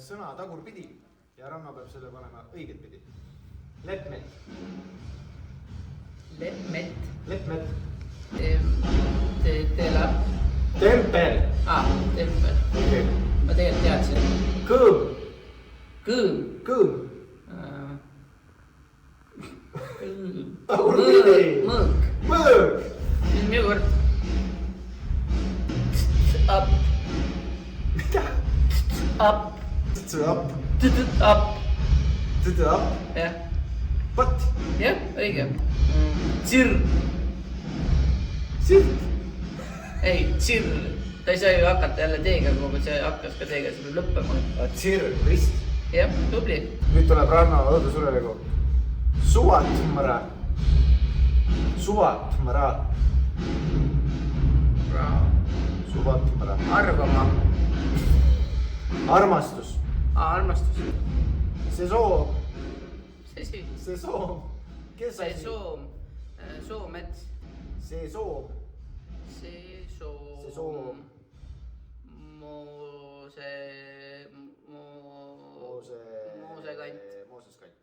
sõna tagurpidi ja Ranno peab selle panema õiget pidi. Leppmet. Leppmet. Leppmet. Tela. Tempel. Tempel. Okay. Ma tegelikult teadsin. Kõõm. Kõõm. Kõõm. Mõõk. Mõõk. Minu kord. Up. Mida? Up. Tõtsu up. Up. Tõtsu up. Jah. Pat. Jah, õige. Tsirr. Sirt. Ei, tsirr. Ta ei saa ju hakata jälle teega, kui see hakkas ka teega, see peab lõppema. Tsirr, rist. Jah, tubli. Nüüd tuleb Ranno õudusureligu. Suvatmõra. Suvatmõra. Suvatmõra. Arvama. Armastus. Armastus. See soov. See soov. Kes see soom. Soomets. See soov. See soom. See soov. Moosekant. Moosekant.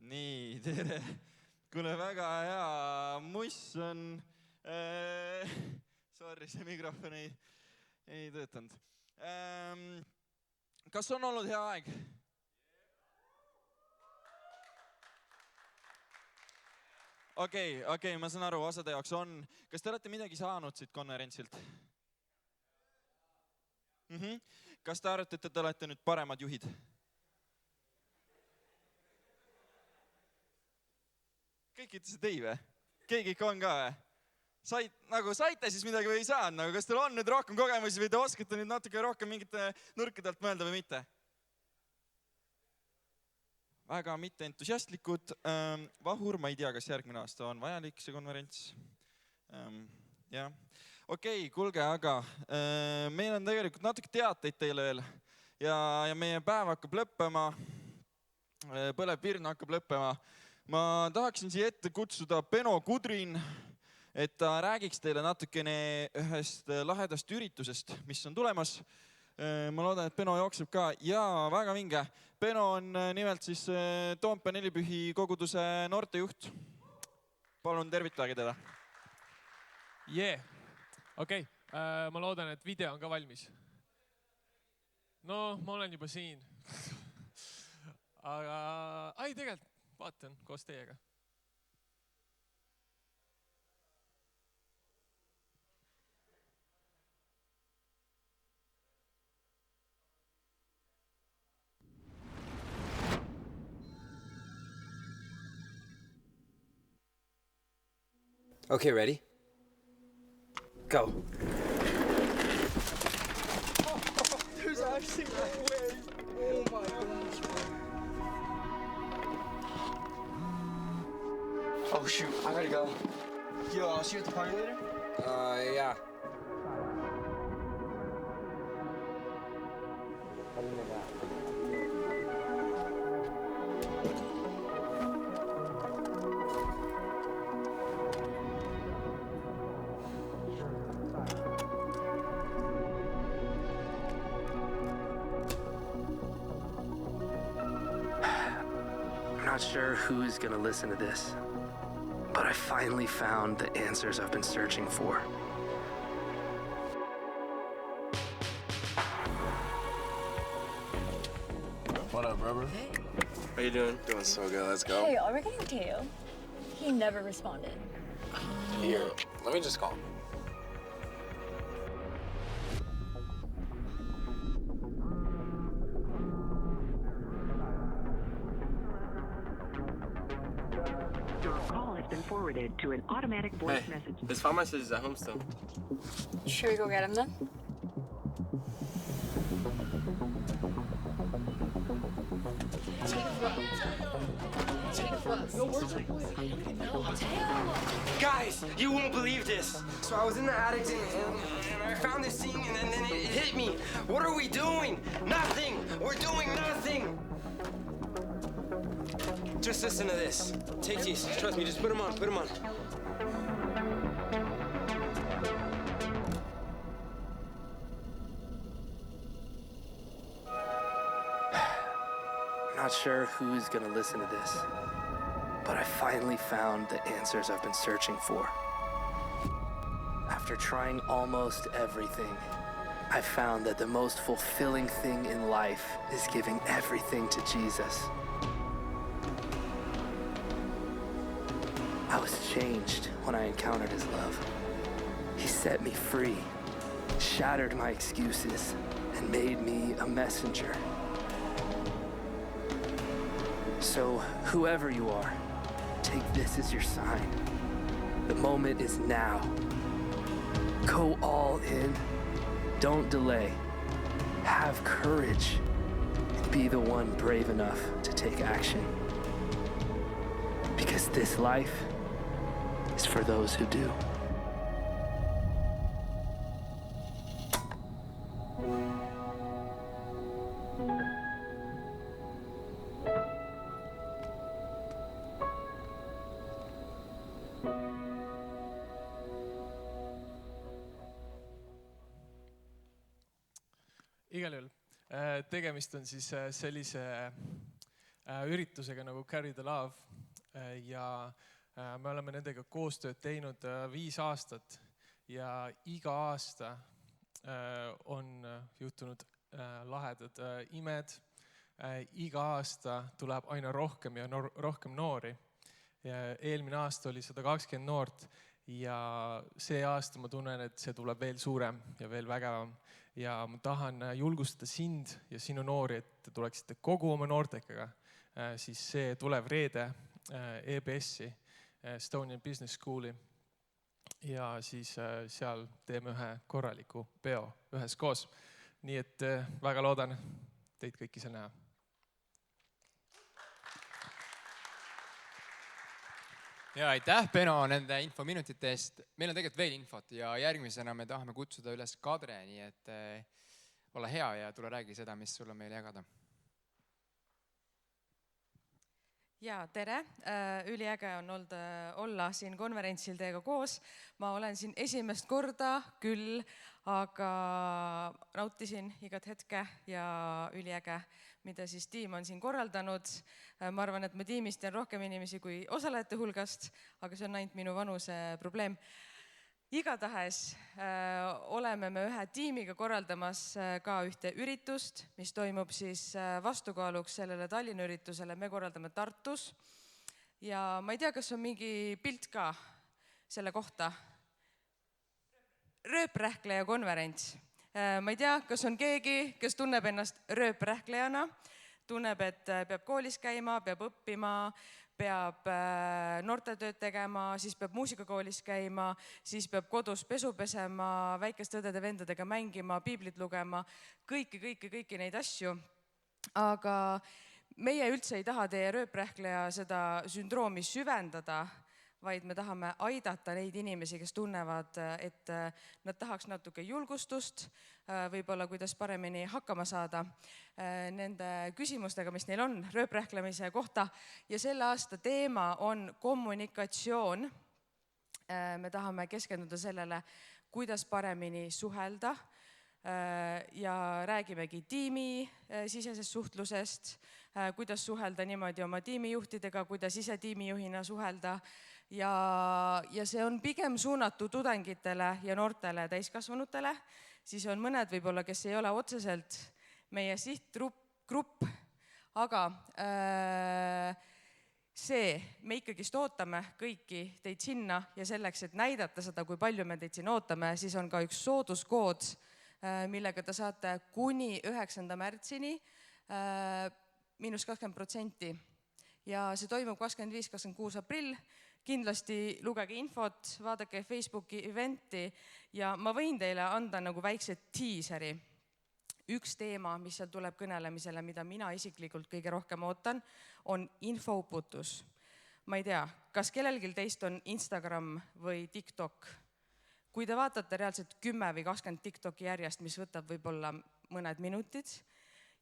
Nii, tere. Kuule, väga hea muss on. Sorry, see mikrofon ei töötanud. Kas on olnud hea aeg? Okei, ma saan aru, osade jaoks on. Kas te olete midagi saanud siit konverentsilt? Kas te arvate, et te olete nüüd paremad juhid? Kõik ütlesid ei või? Keegi ikka on ka või? Saite siis midagi või ei saanud? Kas teil on nüüd rohkem kogemusi või te oskate nüüd natuke rohkem mingite nurkadelt mõelda või mitte? Väga mitte entusiastlikud. Vahur, ma ei tea, kas järgmine aasta on vajalik see konverents. Okei, kuulge, aga meil on tegelikult natuke teateid teile veel. Ja meie päev hakkab lõppema. Põlev pirn hakkab lõppema. Ma tahaksin siia ette kutsuda Beno Kudrin, et ta räägiks teile natukene ühest lahedast üritusest, mis on tulemas. Ma loodan, et Beno jookseb ka. Ja väga vinge. Beno on nimelt siis Toompea Nelipühi koguduse noortejuht. Palun tervitage teda. Okei, ma loodan, et video on ka valmis. No, ma olen juba siin. Aga, tegelikult vaatan koos teiega. Okay, ready? Go. There's actually no way. Oh my gosh. Oh shoot, I gotta go. Yo, I'll see you at the party later? Yeah. I'm not sure who's gonna listen to this, but I finally found the answers I've been searching for. What up, brother? Hey. How you doing? Doing so good. Let's go. Hey, are we getting Teo? He never responded. Here, let me just call him. Your call has been forwarded to an automatic voice message. His phone message is at home still. Should we go get him then? Guys, you won't believe this. So I was in the attic and I found this thing and then it hit me. What are we doing? Nothing. We're doing nothing. Just listen to this. Take these. Trust me, just put them on. Put them on. not sure who's gonna listen to this, but I finally found the answers I've been searching for. After trying almost everything, I found that the most fulfilling thing in life is giving everything to Jesus. I was changed when I encountered his love. He set me free, shattered my excuses, and made me a messenger. So, whoever you are, take this as your sign. The moment is now. Go all in. Don't delay. Have courage. And be the one brave enough to take action. Because this life is for those who do. Igal juhul. Tegemist on siis sellise üritusega nagu Carry the Love ja me oleme nendega koostööd teinud 5 aastat ja iga aasta on juhtunud lahedad imed. Iga aasta tuleb aina rohkem ja rohkem noori. Eelmine aasta oli 120 noort ja see aasta ma tunnen, et see tuleb veel suurem ja veel vägevam. Ja ma tahan julgustada sind ja sinu noori, et te tuleksite kogu oma noortekaga. Siis see tulev reede EBS-i, Estonian Business School'i. Ja siis seal teeme ühe korraliku peo üheskoos. Nii et väga loodan teid kõiki seal näha. Ja aitäh, Beno, nende infominutite eest. Meil on tegelikult veel infot ja järgmisena me tahame kutsuda üles Kadre, nii et ole hea ja tule räägi seda, mis sul on meile jagada. Ja, tere. Üliäge on olnud olla siin konverentsil teiega koos. Ma olen siin esimest korda küll, aga nautisin igat hetke ja üliäge, mida siis tiim on siin korraldanud. Ma arvan, et me tiimist on rohkem inimesi kui osalejate hulgast, aga see on ainult minu vanuse probleem. Igatahes oleme me ühe tiimiga korraldamas ka ühte üritust, mis toimub siis vastukaaluks sellele Tallinna üritusele. Me korraldame Tartus ja ma ei tea, kas on mingi pilt ka selle kohta. Rööprähkleja konverents. Ma ei tea, kas on keegi, kes tunneb ennast rööprähklejana, tunneb, et peab koolis käima, peab õppima, peab noortetööd tegema, siis peab muusikakoolis käima, siis peab kodus pesu pesema, väikeste õdede-vendadega mängima, piiblit lugema, kõiki neid asju. Aga meie üldse ei taha teie rööprähkleja seda sündroomi süvendada, vaid me tahame aidata neid inimesi, kes tunnevad, et nad tahaks natuke julgustust, võib-olla kuidas paremini hakkama saada nende küsimustega, mis neil on rööprähklemise kohta. Ja selle aasta teema on kommunikatsioon. Me tahame keskenduda sellele, kuidas paremini suhelda ja räägimegi tiimi sisesest suhtlusest, kuidas suhelda niimoodi oma tiimijuhtidega, kuidas ise tiimijuhina suhelda. Ja see on pigem suunatud tudengitele ja noortele täiskasvanutele, siis on mõned võib-olla, kes ei ole otseselt meie sihtgrupp, aga me ikkagist ootame kõiki teid sinna ja selleks, et näidata seda, kui palju me teid siin ootame, siis on ka üks sooduskood, millega te saate kuni 9. märtsini -20%. Ja see toimub 25-26 aprill. Kindlasti lugege infot, vaadake Facebooki eventi ja ma võin teile anda nagu väikse tiiseri. Üks teema, mis seal tuleb kõnelemisele, mida mina isiklikult kõige rohkem ootan, on infouputus. Ma ei tea, kas kellelgi teist on Instagram või TikTok? Kui te vaatate reaalselt 10 või 20 TikToki järjest, mis võtab võib-olla mõned minutid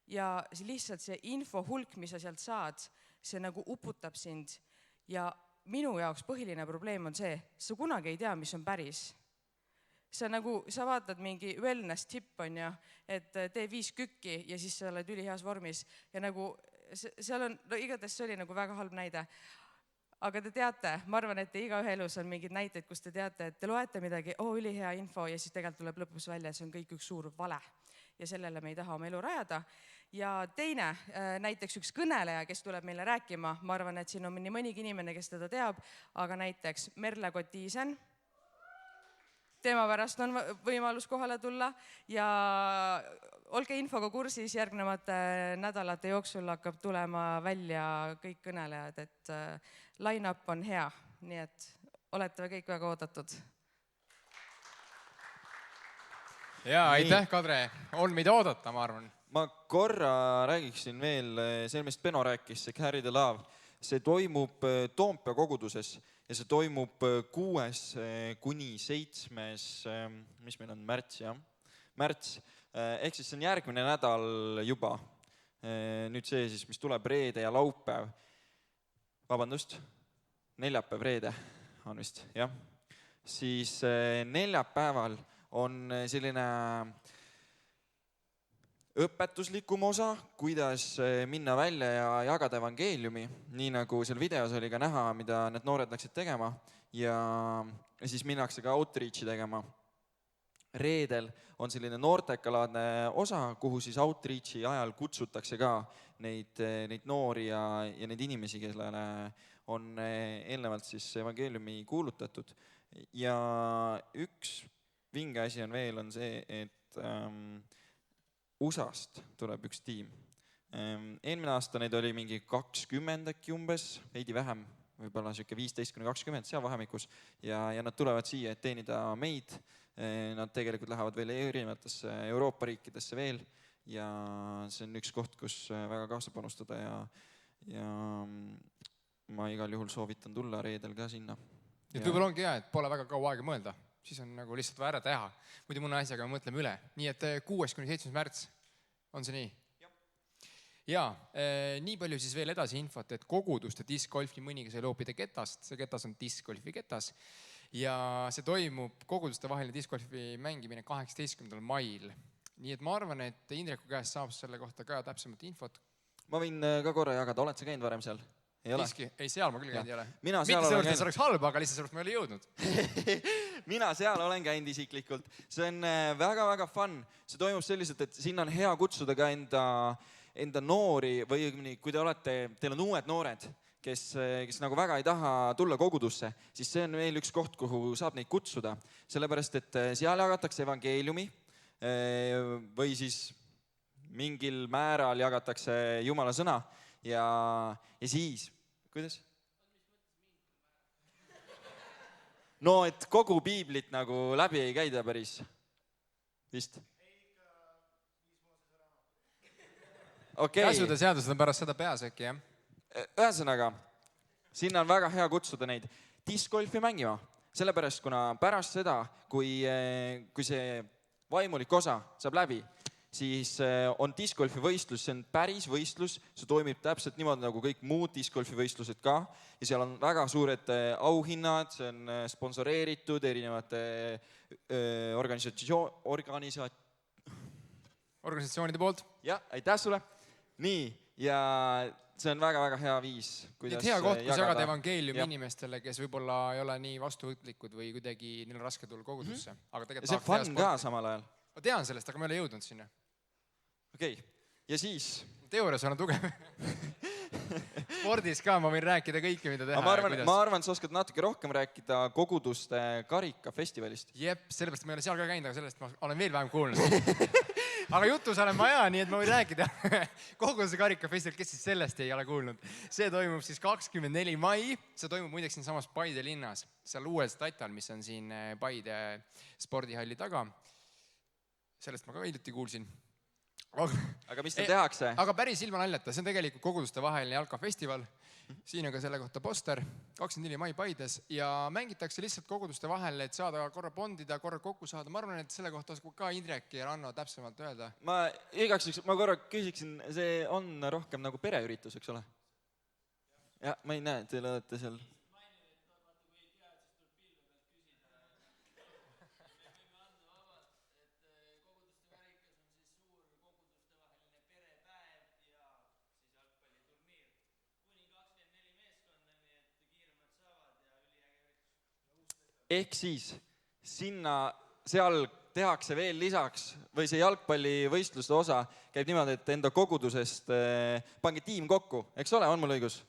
ja lihtsalt see info hulk, mis sa sealt saad, see nagu uputab sind ja minu jaoks põhiline probleem on see, sa kunagi ei tea, mis on päris. Sa vaatad mingi wellness tipp on ja, et tee 5 kükki ja siis sa oled üliheas vormis ja nagu seal on, no igatahes see oli nagu väga halb näide. Aga te teate, ma arvan, et igaühe elus on mingid näiteid, kus te teate, et te loete midagi, ülihea info ja siis tegelikult tuleb lõpus välja, see on kõik üks suur vale. Ja sellele me ei taha oma elu rajada. Ja teine, näiteks üks kõneleja, kes tuleb meile rääkima, ma arvan, et siin on nii mõnigi inimene, kes teda teab, aga näiteks Merle Kotiisen, tema pärast on võimalus kohale tulla ja olge infoga kursis, järgnevate nädalate jooksul hakkab tulema välja kõik kõnelejad, et line-up on hea, nii et olete kõik väga oodatud. Jaa, aitäh, Kadri. On mida oodata, ma arvan. Ma korra räägiksin veel, see millest Beno rääkis, see Carry the Love. See toimub Toompea koguduses ja see toimub 6. kuni 7. mis meil on, märts, jah? Märts. Ehk siis see on järgmine nädal juba. Nüüd see siis, mis tuleb reede ja laupäev. Vabandust, neljapäev, reede on vist, jah. Siis neljapäeval on selline õpetuslikum osa, kuidas minna välja ja jagada evangeeliumi, nii nagu seal videos oli ka näha, mida need noored läksid tegema ja siis minnakse ka outreachi tegema. Reedel on selline noortekalaadne osa, kuhu siis outreachi ajal kutsutakse ka neid noori ja neid inimesi, kellele on eelnevalt siis evangeeliumi kuulutatud. Ja üks vinge asi on veel, on see, et USA-st tuleb üks tiim. Eelmine aasta neid oli mingi 20 äkki umbes, veidi vähem, võib-olla 15-20, seal vahemikus. Ja nad tulevad siia, et teenida meid. Nad tegelikult lähevad veel erinevatesse Euroopa riikidesse veel. Ja see on üks koht, kus väga kaasa panustada ja ma igal juhul soovitan tulla reedel ka sinna. Et võib-olla ongi hea, et pole väga kaua aega mõelda. Siis on nagu lihtsalt vaja ära teha. Muidu mõne asjaga me mõtleme üle. Nii et 6. kuni 7. märts on see nii? Ja, nii palju siis veel edasi infot, et koguduste discgolfi mõniga sai loopida ketast. See ketas on discgolfi ketas. Ja see toimub koguduste vaheline discgolfi mängimine 18. mail. Nii et ma arvan, et Indreku käest saab selle kohta ka täpsemat infot. Ma võin ka korra jagada. Oled sa käinud varem seal? Ei, seal ma küll käinud ei ole. Mitte sellepärast, et see oleks halb, aga lihtsalt sellepärast ma ei ole jõudnud. Mina seal olen käinud isiklikult. See on väga-väga fun. See toimub selliselt, et sinna on hea kutsuda ka enda noori või kui teil on uued noored, kes nagu väga ei taha tulla kogudusse, siis see on veel üks koht, kuhu saab neid kutsuda. Sellepärast, et seal jagatakse evangeeliumi või siis mingil määral jagatakse Jumala sõna ja siis kuidas? No, et kogu piiblit nagu läbi ei käida päris. Vist? Okay. Käsude seadused on pärast seda peas äkki, jah? Ühesõnaga, sinna on väga hea kutsuda neid discgolfi mängima. Sellepärast, kuna pärast seda, kui see vaimulik osa saab läbi, siis on discgolfi võistlus, see on päris võistlus, see toimib täpselt niimoodi nagu kõik muud discgolfi võistlused ka ja seal on väga suured auhinnad, see on sponsoreeritud erinevate organisatsioonide poolt. Jah, aitäh sulle. Nii, ja see on väga-väga hea viis, kuidas hea koht, kus jagada evangeeliumi inimestele, kes võib-olla ei ole nii vastuvõtlikud või kuidagi neil on raske tulla kogudusse. Ja see on fun ka samal ajal. Ma tean sellest, aga ma ei ole jõudnud sinna. Okei, ja siis? Teoorias olen tugev. Spordis ka ma võin rääkida kõike, mida teha. Ma arvan, sa oskad natuke rohkem rääkida koguduste karikafestivalist. Jep, sellepärast ma ei ole seal ka käinud, aga sellest ma olen veel vähem kuulnud. Aga jutus olen ma hea, nii et ma võin rääkida. Koguduste karikafestival, kes siis sellest ei ole kuulnud. See toimub siis 24. mai. See toimub muideks siin samas Paide linnas. Seal uuel statal, mis on siin Paide spordihalli taga. Sellest ma ka hiljuti kuulsin. Aga mis te tehakse? Aga päris ilma naljata, see on tegelikult koguduste vaheline jalkafestival. Siin on ka selle kohta poster, 24. mai Paides ja mängitakse lihtsalt koguduste vahel, et saada korra bondida, korra kokku saada. Ma arvan, et selle kohta oskab ka Indrek ja Ranno täpsemalt öelda. Ma korra küsiksin, see on rohkem nagu pereüritus, eks ole? Ja, ma ei näe, te olete seal. ehk siis sinna seal tehakse veel lisaks või see jalgpallivõistluste osa käib niimoodi, et enda kogudusest pange tiim kokku, eks ole, on mul õigus?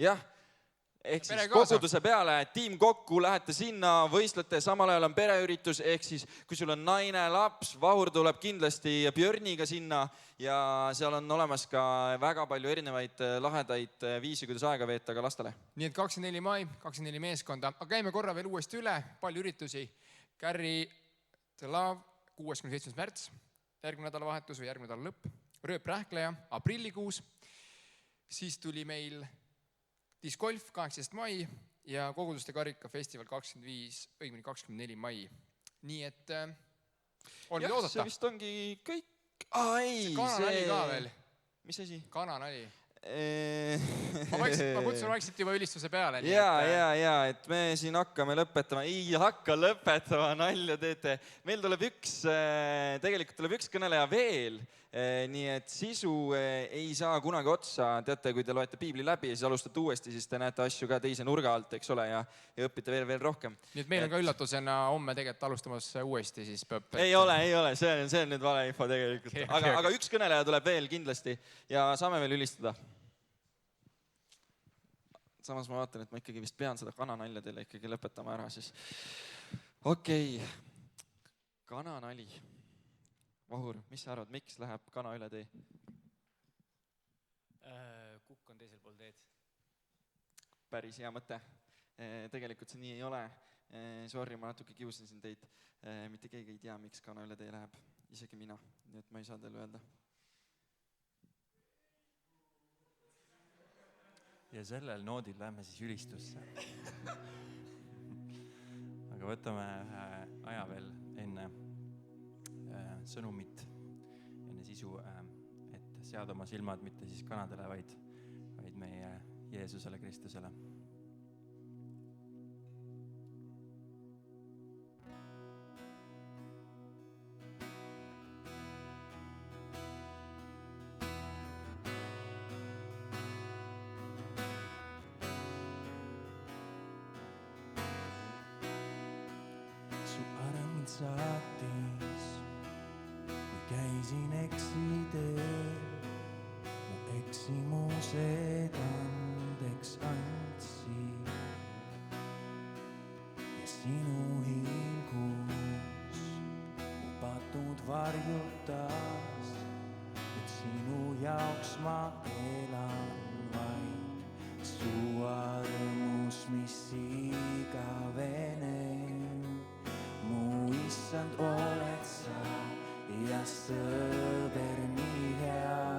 Jah, ehk siis koguduse peale tiim kokku, lähete sinna, võistlete, samal ajal on pereüritus, ehk siis kui sul on naine, laps, Vahur tuleb kindlasti Björniga sinna ja seal on olemas ka väga palju erinevaid lahedaid viisi, kuidas aega veeta ka lastele. Nii et 24 mai, 24 meeskonda, aga käime korra veel uuesti üle, palju üritusi. Carry the Love, 6.7. märts, järgmine nädalavahetus või järgmine nädala lõpp, Rööprähkleja, aprillikuus, siis tuli meil Discgolf 18. mai ja Koguduste karika festival 24. mai. Nii et oli oodata. See vist ongi kõik. See kananali ka veel. Mis asi? Kananali. Ma kutsun vaikselt juba ülistuse peale. Ja, et me siin hakkame lõpetama. Ei hakka lõpetama, nalja teete. Meil tegelikult tuleb üks kõneleja veel. Nii et sisu ei saa kunagi otsa. Teate, kui te loete piibli läbi ja siis alustate uuesti, siis te näete asju ka teise nurga alt, eks ole, ja õpite veel rohkem. Nii et meil on ka üllatusena homme tegelikult alustamas uuesti, siis peab... Ei ole, see on nüüd vale info tegelikult. Aga üks kõneleja tuleb veel kindlasti ja saame veel ülistada. Samas ma vaatan, et ma ikkagi vist pean seda kananalja teile ikkagi lõpetama ära, siis okei. Kananali. Vahur, mis sa arvad, miks läheb kana üle tee? Kukk on teisel pool teed. Päris hea mõte. Tegelikult see nii ei ole. Sorry, ma natuke kiusasin teid. Mitte keegi ei tea, miks kana üle tee läheb. Isegi mina. Nii et ma ei saa teile öelda. Ja sellel noodil lähme siis ülistusse. Aga võtame aja veel enne sõnumit, enne sisu, et seada oma silmad mitte siis kanadele, vaid meie Jeesusele Kristusele. Su armid saatis, kui käisin eksiteel, mu eksimused andeks andsid. Ja sinu hilgus mu patud varjutas, et sinu jaoks ma elan vaid. Su armus, mis igavene, mu issand oled sa ja sõber nii hea.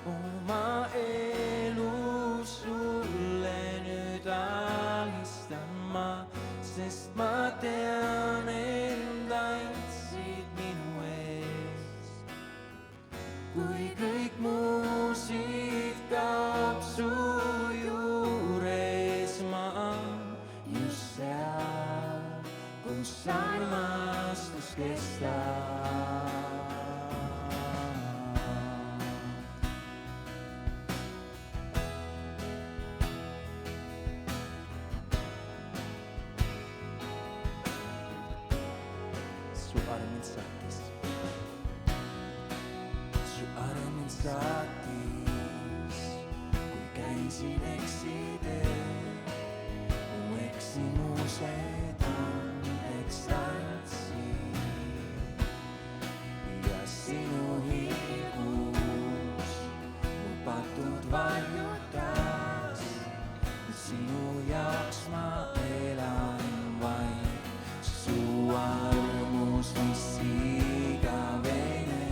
Oma elu sulle nüüd alistan ma, sest ma tean, end andsid minu eest. Kui kõik mu siit kaob su juures, ma just seal, kus armastus kestab. Su armid saatis, kui käisin eksiteel, mu eksimused andeks andsid. Ja sinu hilgus mu patud varjutas, sinu jaoks ma elan vaid. Su armus, mis igavene,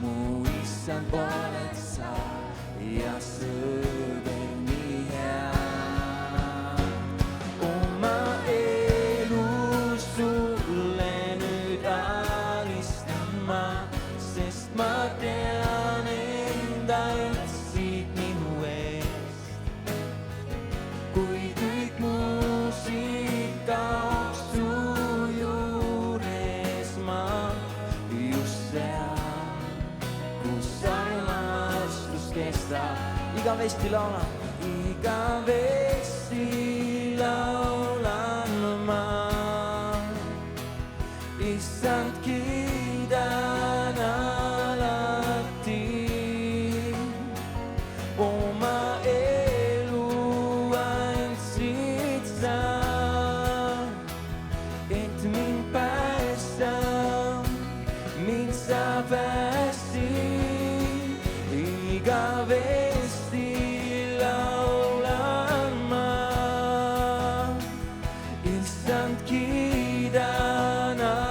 mu issand oled sa ja sõber nii hea. Oma elu sulle nüüd alistan ma, sest ma tean, end andsid minu eest. Kui kõik mu siit kaob su juures, ma just seal, kus armastus kestab. Igavesti laulan, igavesti laulan. issand, kiidan alati oma elu andsid sa, et mind päästa, mind sa päästsid, igavesti laulan ma, issand, kiidan alati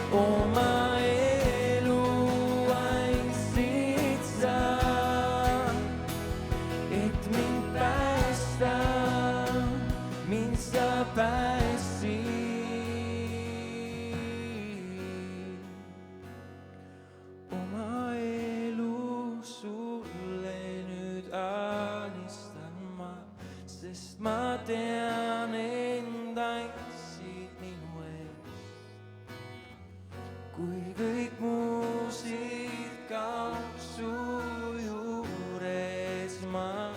oma elu andsid sa, et mind päästa, mind sa päästsid. Oma elu sulle nüüd alistan ma, sest ma tean, enda andsid minu eest. Kui kõik muusid kaob su juures ma,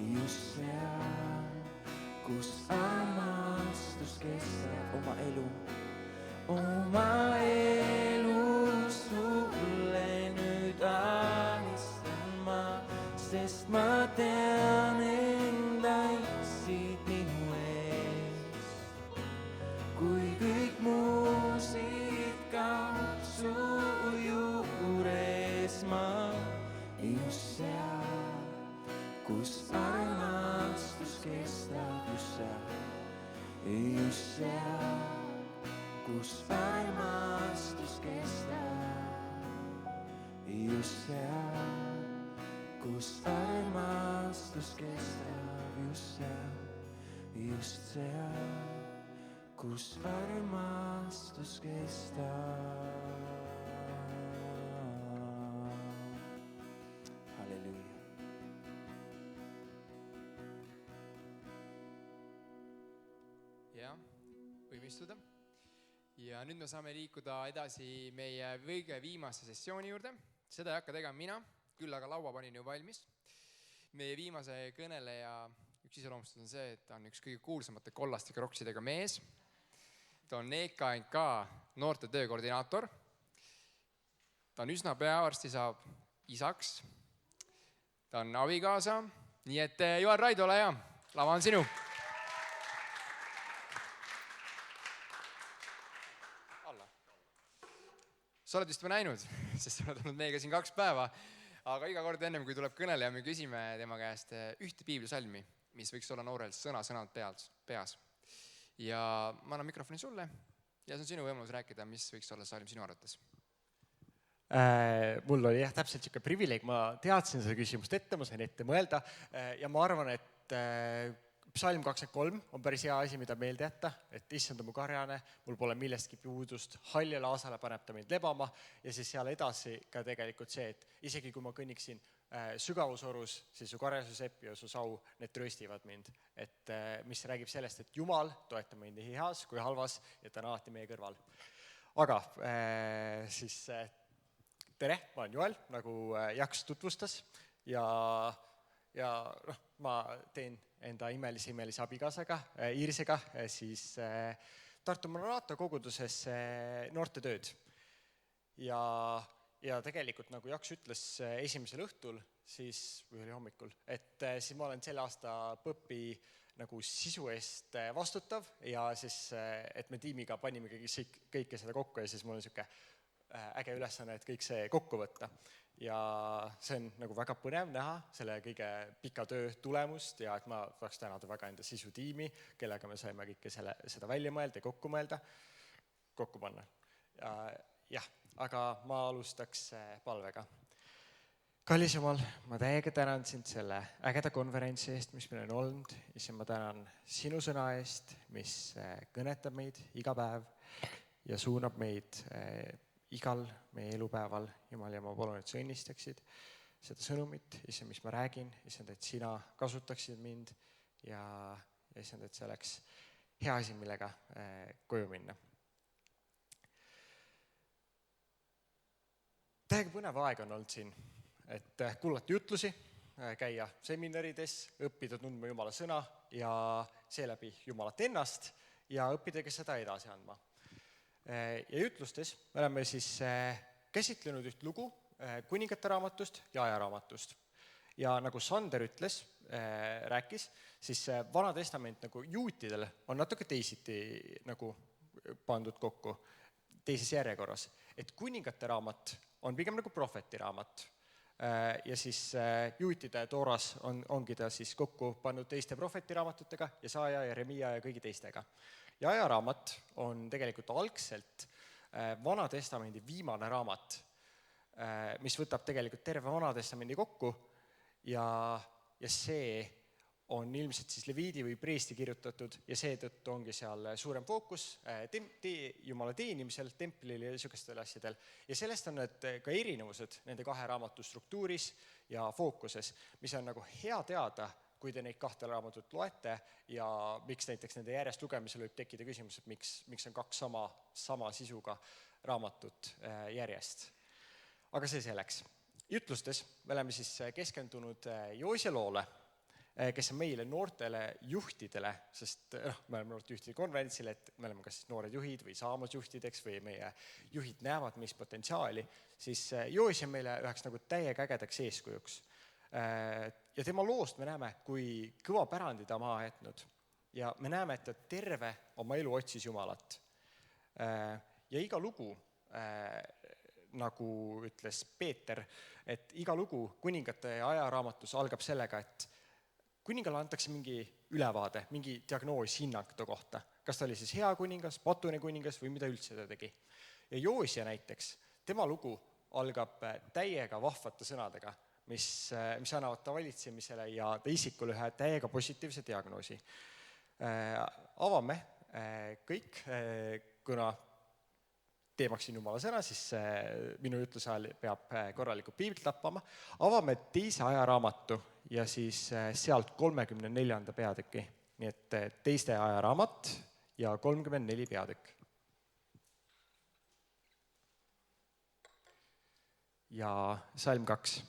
just seal, kus armastus kestab oma elu. Oma elu sulle nüüd alistan ma, sest ma tean, enda andsid minu eest. Kui kõik muusid kaob su juures ma, just seal, kus armastus kestab, just seal, kus armastus kestab, just seal, kus armastus kestab, just seal, kus armastus kestab. Halleluuja. jah, võime istuda. Ja nüüd me saame liikuda edasi meie kõige viimase sessiooni juurde. Seda ei hakka tegema mina, küll aga laua panin ju valmis. Meie viimase kõneleja üks iseloomustus on see, et ta on üks kõige kuulsamate kollastega roksidega mees. Ta on EKNK noorte töökoordinaator. Ta on üsna peavarsti saab isaks. Ta on abikaasa. Nii et Joel Raid, ole hea, lava on sinu. Sa oled vist juba näinud, sest sa oled olnud meiega siin 2 päeva, aga iga kord ennem, kui tuleb kõneleja, me küsime tema käest ühte piiblisalmi, mis võiks olla noorel sõna-sõnalt peas. Ja ma annan mikrofoni sulle ja see on sinu võimalus rääkida, mis võiks olla salm sinu arvates. Mul oli jah täpselt siuke privileeg, ma teadsin seda küsimust ette, ma sain ette mõelda ja ma arvan, et Psalm 23 on päris hea asi, mida meelde jätta, et issand on mu karjane, mul pole millestki puudust, haljale aasale paneb ta mind lebama ja siis seal edasi ka tegelikult see, et isegi kui ma kõnniksin sügavusorus, siis su karja, su sepp ja su sau, need trööstivad mind. Et mis räägib sellest, et Jumal toetab meid nii heas kui halvas ja ta on alati meie kõrval. Aga siis tere, ma olen Joel, nagu Jaks tutvustas ja ma teen enda imelise abikaasaga, Iirisega, siis Tartu Maranatha koguduses noortetööd. Ja tegelikult, nagu Jaks ütles esimesel õhtul, või oli hommikul, et siis ma olen selle aasta PõPi nagu sisu eest vastutav ja siis, et me tiimiga panime kõike seda kokku ja siis mul on siuke äge ülesanne, et kõik see kokku võtta. Ja see on nagu väga põnev näha selle kõige pika töö tulemust ja et ma tahaks tänada väga enda sisutiimi, kellega me saime kõike seda välja mõelda ja kokku panna. Jah, aga ma alustaks palvega. Kallis Jumal, ma täiega tänan sind selle ägeda konverentsi eest, mis meil on olnud. Ja ma tänan sinu sõna eest, mis kõnetab meid iga päev ja suunab meid igal meie elupäeval, Jumal, ja ma palun, et sa õnnistaksid seda sõnumit, issand, mis ma räägin, issand, et sina kasutaksid mind ja issand, et see oleks hea asi, millega koju minna. Täiega põnev aeg on olnud siin, et kuulata jutlusi, käia seminarides, õppida tundma Jumala sõna ja seeläbi Jumalat ennast ja õppidagi seda edasi andma. Ja Jutlustes me oleme siis käsitlenud üht lugu kuningate raamatust ja ajaraamatust. Ja nagu Sander ütles, rääkis, siis Vana Testament nagu juutidel on natuke teisiti nagu pandud kokku, teises järjekorras. Et kuningate raamat on pigem nagu prohveti raamat. Ja siis juutide Tooras ongi ta siis kokku pannud teiste prohvetiraamatutega, Jesaja, Jeremia ja kõigi teistega. Ja ajaraamat on tegelikult algselt Vana Testamendi viimane raamat, mis võtab tegelikult terve Vana Testamendi kokku ja see on ilmselt siis leviidi või preesti kirjutatud ja seetõttu ongi seal suurem fookus Jumala teenimisel, templil ja niisugustel asjadel. Ja sellest on need ka erinevused nende kahe raamatu struktuuris ja fookuses, mis on nagu hea teada, kui te neid kahte raamatut loete ja miks näiteks nende järjest lugemisel võib tekkida küsimus, et miks on kaks sama sisuga raamatut järjest. Aga see selleks. Jutlustes me oleme siis keskendunud Joosja loole, kes on meile noortele juhtidele, sest me oleme noorte juhtide konverentsile, et me oleme kas noored juhid või saamas juhtideks või meie juhid näevad meis potentsiaali, siis Joosja meile üheks nagu täiega ägedaks eeskujuks. Ja tema loost me näeme, kui kõva pärandi ta maha jätnud ja me näeme, et ta terve oma elu otsis Jumalat. Ja iga lugu, nagu ütles Peeter, et iga lugu kuningate ajaraamatus algab sellega, et kuningale antakse mingi ülevaade, mingi diagnoos hinnang ta kohta. Kas ta oli siis hea kuningas, patune kuningas või mida üldse ta tegi. Ja Joosja näiteks, tema lugu algab täiega vahvate sõnadega, mis annavad ta valitsemisele ja ta isikule ühe täiega positiivse diagnoosi. Avame kõik, kuna teemaksin Jumala sõna, siis minu jutluse ajal peab korralikult piiblit lappama. Avame teise ajaraamatu ja siis sealt 34. peatüki. Nii et teiste ajaraamat ja 34 peatükk. Ja salm 2.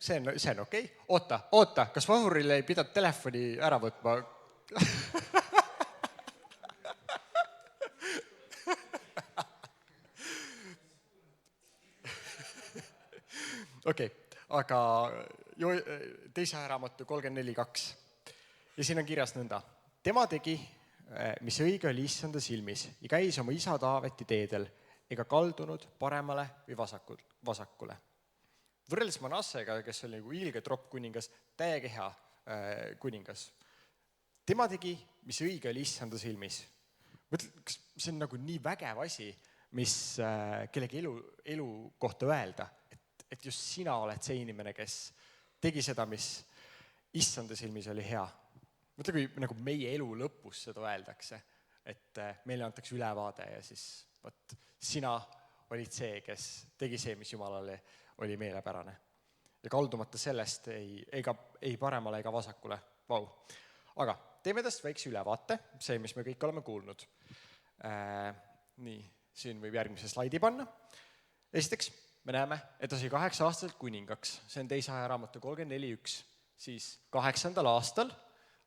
See on okei. Oota, kas Vahuril ei pidanud telefoni ära võtma? Okei, aga teise ajaraamatu 34.2. Ja siin on kirjas nõnda. Tema tegi, mis õige oli Issanda silmis ja käis oma isa Taaveti teedel ega kaldunud paremale või vasakule. Võrreldes Manassega, kes oli nagu ilge tropp kuningas, täiega hea kuningas. Tema tegi, mis õige oli Issanda silmis. Mõtle, see on nagu nii vägev asi, mis kellegi elu kohta öelda, et just sina oled see inimene, kes tegi seda, mis Issanda silmis oli hea. Mõtle, kui nagu meie elu lõpus seda öeldakse, et meile antakse ülevaade ja siis sina olid see, kes tegi see, mis Jumalale oli meelepärane. Ja kaldumata sellest ei paremale ega vasakule. Vau. Aga teeme tast väikse ülevaate, see, mis me kõik oleme kuulnud. Nii, siin võib järgmise slaidi panna. Esiteks, me näeme, et ta sai 8-aastaselt kuningaks. See on teise ajaraamatu 34.1. Siis 8. aastal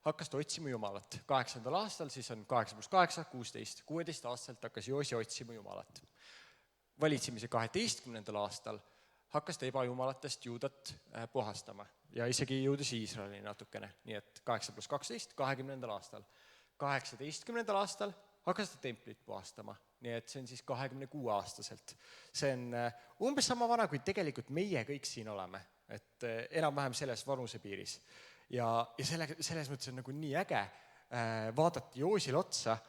hakkas ta otsima Jumalat. 8. aastal siis on 8 + 8, 16. 16 aastaselt hakkas Joosja otsima Jumalat. Valitsemise 12. aastal hakkas ta ebajumalatest Juudat puhastama ja isegi jõudis Iisraeli natukene, nii et 8 + 12, 20. aastal. 18. aastal hakkas ta templit puhastama, nii et see on siis 26-aastaselt. See on umbes sama vana, kui tegelikult meie kõik siin oleme, et enam-vähem selles vanusepiiris. Ja selles mõttes on nagu nii äge vaadata Joosile otsa,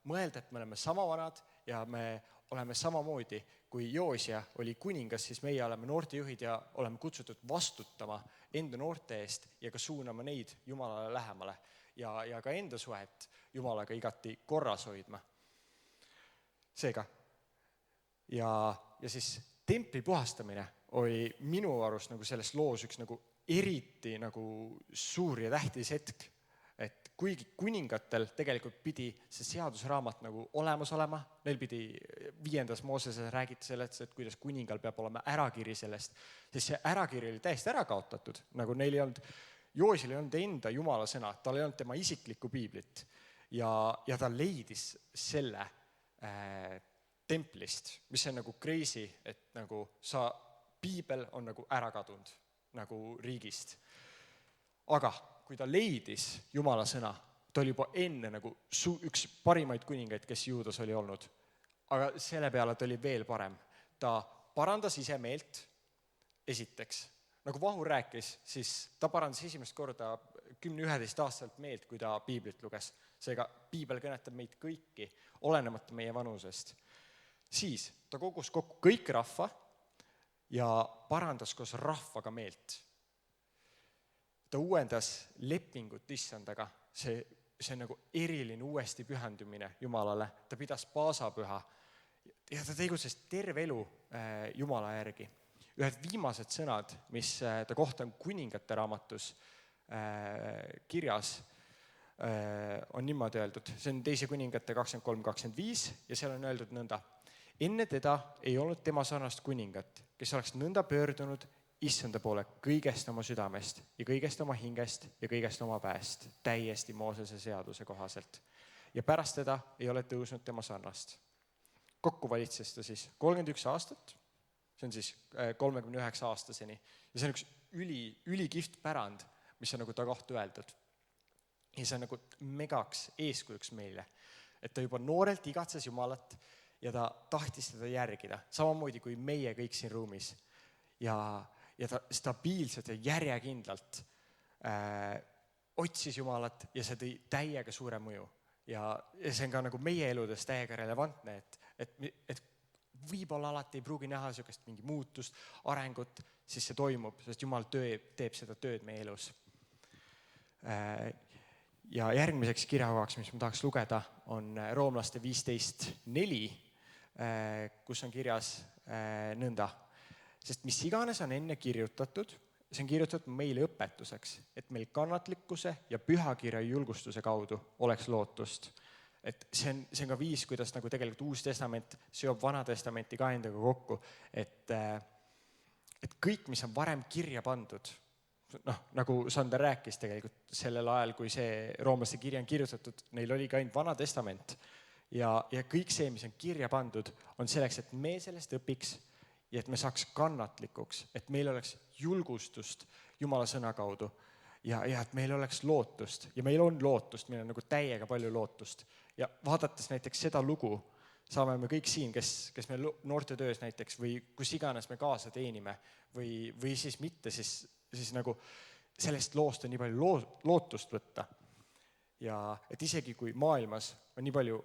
mõelda, et me oleme sama vanad ja me oleme samamoodi, kui Joosja oli kuningas, siis meie oleme noortejuhid ja oleme kutsutud vastutama enda noorte eest ja ka suunama neid Jumalale lähemale ja ka enda suhet Jumalaga igati korras hoidma. Seega. Ja siis templi puhastamine oli minu arust nagu selles loos üks nagu eriti nagu suur ja tähtis hetk, et kuigi kuningatel tegelikult pidi see seadusraamat nagu olemas olema, neil pidi 5. Mooses räägiti sellest, et kuidas kuningal peab olema ärakiri sellest, siis see ärakiri oli täiesti ära kaotatud, nagu neil ei olnud, Joosil ei olnud enda jumala sõna, tal ei olnud tema isiklikku piiblit ja ta leidis selle templist, mis on nagu crazy, et nagu piibel on nagu ära kadunud nagu riigist. Aga kui ta leidis jumala sõna, ta oli juba enne nagu üks parimaid kuningaid, kes juudas oli olnud. Aga selle peale ta oli veel parem. Ta parandas ise meelt esiteks. Nagu Vahur rääkis, siis ta parandas esimest korda 10-11 aastalt meelt, kui ta piiblit luges. Seega piibel kõnetab meid kõiki, olenemata meie vanusest. Siis ta kogus kokku kõik rahva ja parandas koos rahvaga meelt. Ta uuendas lepingut issandaga, see on nagu eriline uuesti pühendumine Jumalale. Ta pidas paasapüha ja ta tegutses terve elu Jumala järgi. Ühed viimased sõnad, mis ta kohta on kuningate raamatus kirjas, on niimoodi öeldud. See on 2 kuningate 23-25 ja seal on öeldud nõnda. Enne teda ei olnud tema sarnast kuningat, kes oleks nõnda pöördunud issanda poole kõigest oma südamest ja kõigest oma hingest ja kõigest oma pääst, täiesti Moosese seaduse kohaselt. Ja pärast teda ei ole tõusnud tema sarnast. Kokku valitses ta siis 31 aastat, see on siis 39 aastaseni ja see on üks ülikihvt pärand, mis on nagu ta kohta öeldud. Ja see on nagu megaks eeskujuks meile, et ta juba noorelt igatses Jumalat ja ta tahtis teda järgida, samamoodi kui meie kõik siin ruumis. Ja ta stabiilselt ja järjekindlalt otsis Jumalat ja see tõi täiega suure mõju. Ja see on ka nagu meie eludes täiega relevantne, et võib-olla alati ei pruugi näha sellist mingi muutust, arengut, siis see toimub, sest Jumal teeb seda tööd meie elus. Ja järgmiseks kirjakohaks, mis ma tahaks lugeda, on Roomlaste 15.4, kus on kirjas nõnda. Sest mis iganes on enne kirjutatud, see on kirjutatud meile õpetuseks, et meil kannatlikkuse ja pühakirja julgustuse kaudu oleks lootust. Et see on ka viis, kuidas nagu tegelikult Uus Testament seob Vana Testamenti ka endaga kokku, et kõik, mis on varem kirja pandud, nagu Sander rääkis tegelikult sellel ajal, kui see roomlaste kirja on kirjutatud, neil oli ka ainult Vana Testament ja kõik see, mis on kirja pandud, on selleks, et me sellest õpiks ja et me saaks kannatlikuks, et meil oleks julgustust Jumala sõna kaudu ja et meil oleks lootust ja meil on lootust, meil on nagu täiega palju lootust. Ja vaadates näiteks seda lugu, saame me kõik siin, kes me noortetöös näiteks või kus iganes me kaasa teenime või siis mitte, siis nagu sellest loost on nii palju lootust võtta. Ja et isegi kui maailmas on nii palju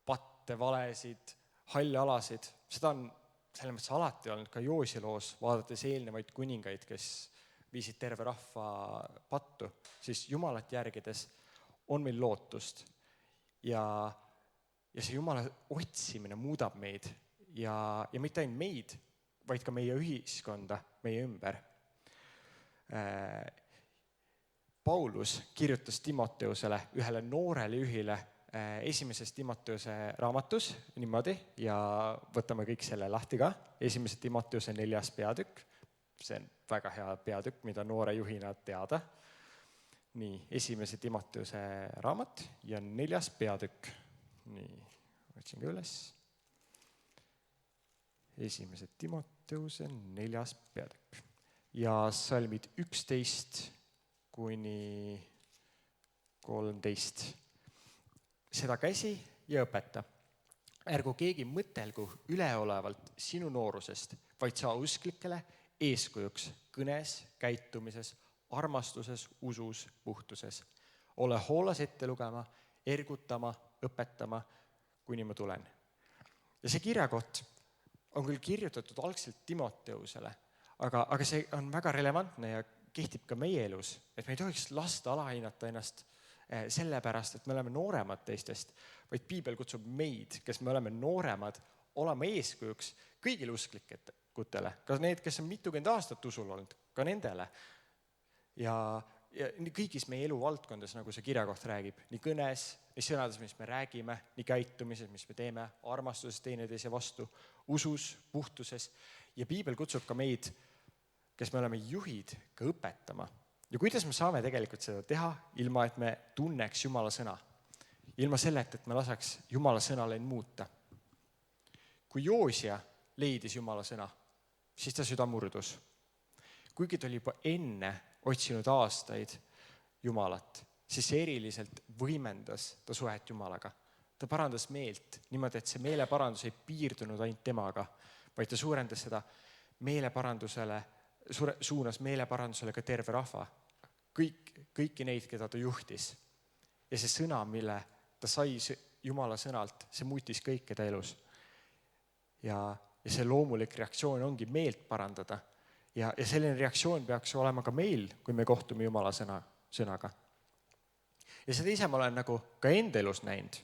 patte, valesid, halle alasid, seda on selles mõttes alati olnud ka Joosi loos, vaadates eelnevaid kuningaid, kes viisid terve rahva pattu, siis Jumalat järgides on meil lootust. Ja see Jumala otsimine muudab meid ja mitte ainult meid, vaid ka meie ühiskonda, meie ümber. Paulus kirjutas Timoteusele, ühele noorele ühile, 1. Timoteuse raamatus niimoodi ja võtame kõik selle lahti ka. 1. Timoteuse 4. peatükk, see on väga hea peatükk, mida noore juhina teada. Nii, 1. Timoteuse raamat ja 4. peatükk. Nii, võtsin ka üles. 1. Timoteuse 4. peatükk. Ja salmid 11 kuni 13. Seda käsi ja õpeta. Ärgu keegi mõtelgu üleolevalt sinu noorusest, vaid saa usklikele eeskujuks kõnes, käitumises, armastuses, usus, puhtuses. Ole hoolas ette lugema, ergutama, õpetama, kuni ma tulen. Ja see kirjakoht on küll kirjutatud algselt Timoteusele, aga see on väga relevantne ja kehtib ka meie elus, et me ei tohiks lasta alahinnata ennast sellepärast, et me oleme nooremad teistest, vaid piibel kutsub meid, kes me oleme nooremad, olema eeskujuks kõigile usklikutele, ka need, kes on mitukümmend aastat usul olnud, ka nendele. Ja ja kõigis meie eluvaldkondades, nagu see kirjakoht räägib, nii kõnes, nii sõnades, mis me räägime, nii käitumises, mis me teeme, armastuses teineteise vastu, usus, puhtuses. Ja piibel kutsub ka meid, kes me oleme juhid, ka õpetama. Ja kuidas me saame tegelikult seda teha, ilma et me tunneks Jumala sõna? Ilma selleta, et me laseks Jumala sõnale muuta. Kui Joosia leidis Jumala sõna, siis ta süda murdus. Kuigi ta oli juba enne otsinud aastaid Jumalat, siis see eriliselt võimendas ta suhet Jumalaga. Ta parandas meelt niimoodi, et see meeleparandus ei piirdunud ainult temaga, vaid ta suurendas seda meeleparandusele, suunas meeleparandusele ka terve rahva. Kõiki neid, keda ta juhtis. Ja see sõna, mille ta sai Jumala sõnalt, see muutis kõike ta elus. Ja see loomulik reaktsioon ongi meelt parandada. Ja selline reaktsioon peaks olema ka meil, kui me kohtume Jumala sõnaga. Ja seda ise ma olen nagu ka enda elus näinud.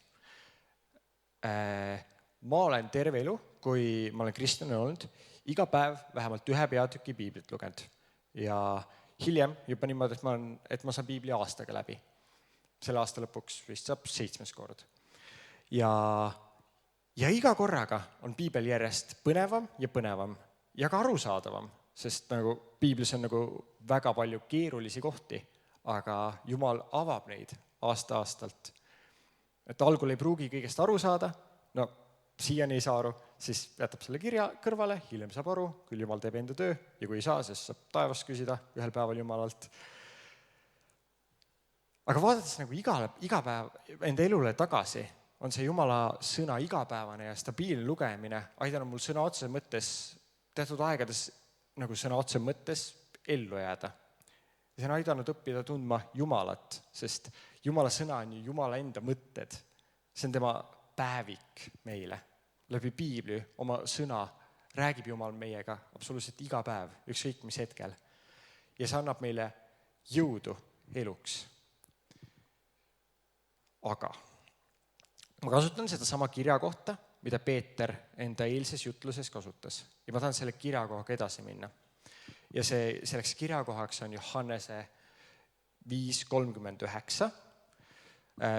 Ma olen terve elu, kui ma olen kristlane olnud, iga päev vähemalt 1 peatüki piiblit lugenud. Ja hiljem juba niimoodi, et ma saan piibli aastaga läbi. Selle aasta lõpuks vist saab 7. kord. Ja iga korraga on piibel järjest põnevam ja põnevam ja ka arusaadavam, sest nagu piiblis on nagu väga palju keerulisi kohti, aga Jumal avab neid aasta-aastalt. Et algul ei pruugi kõigest aru saada, no siiani ei saa aru, siis jätab selle kirja kõrvale, hiljem saab aru, küll Jumal teeb enda töö ja kui ei saa, siis saab taevast küsida ühel päeval Jumalalt. Aga vaadates nagu iga päev enda elule tagasi, on see Jumala sõna igapäevane ja stabiilne lugemine aidanud mul sõna otse mõttes teatud aegades nagu sõna otse mõttes ellu jääda. Ja see on aidanud õppida tundma Jumalat, sest Jumala sõna on ju Jumala enda mõtted. See on tema päevik meile. Läbi piibli oma sõna räägib Jumal meiega absoluutselt iga päev, ükskõik mis hetkel. Ja see annab meile jõudu eluks. Aga ma kasutan seda sama kirjakohta, mida Peeter enda eilses jutluses kasutas. Ja ma tahan selle kirjakohaga edasi minna. Ja selleks kirjakohaks on Johannese 5:39,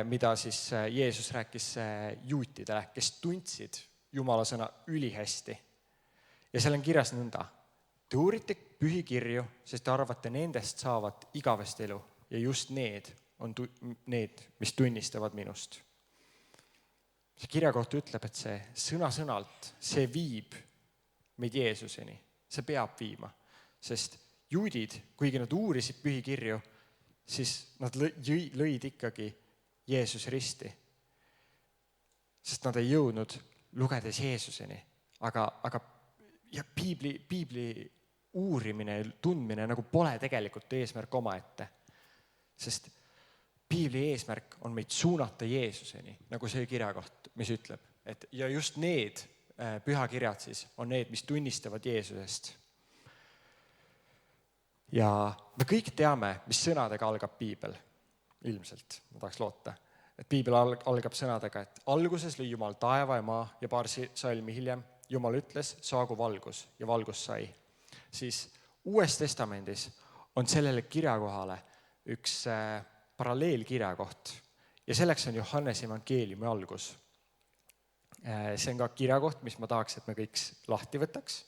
mida siis Jeesus rääkis juutidele, kes tundsid Jumala sõna ülihästi. Ja seal on kirjas nõnda. Te uurite pühikirju, sest te arvate nendest saavad igavest elu ja just need on need, mis tunnistavad minust. See kirjakoht ütleb, et see sõna-sõnalt, see viib meid Jeesuseni. See peab viima, sest juudid, kuigi nad uurisid pühikirju, siis nad lõid ikkagi Jeesuse risti. Sest nad ei jõudnud lugedes Jeesuseni. Aga ja piibli uurimine ja tundmine nagu pole tegelikult eesmärk omaette. Sest piibli eesmärk on meid suunata Jeesuseni, nagu see kirjakoht, mis ütleb. Ja just need pühakirjad siis on need, mis tunnistavad Jeesusest. Ja me kõik teame, mis sõnadega algab piibel. Ilmselt, ma tahaks loota. Et piibel algab sõnadega, et alguses lõi Jumal taeva ja maa ja paar salmi hiljem Jumal ütles, saagu valgus ja valgus sai. Siis Uues Testamendis on sellele kirjakohale üks paralleelkirjakoht ja selleks on Johannese evangeeliumi algus. See on ka kirjakoht, mis ma tahaks, et me kõik lahti võtaks.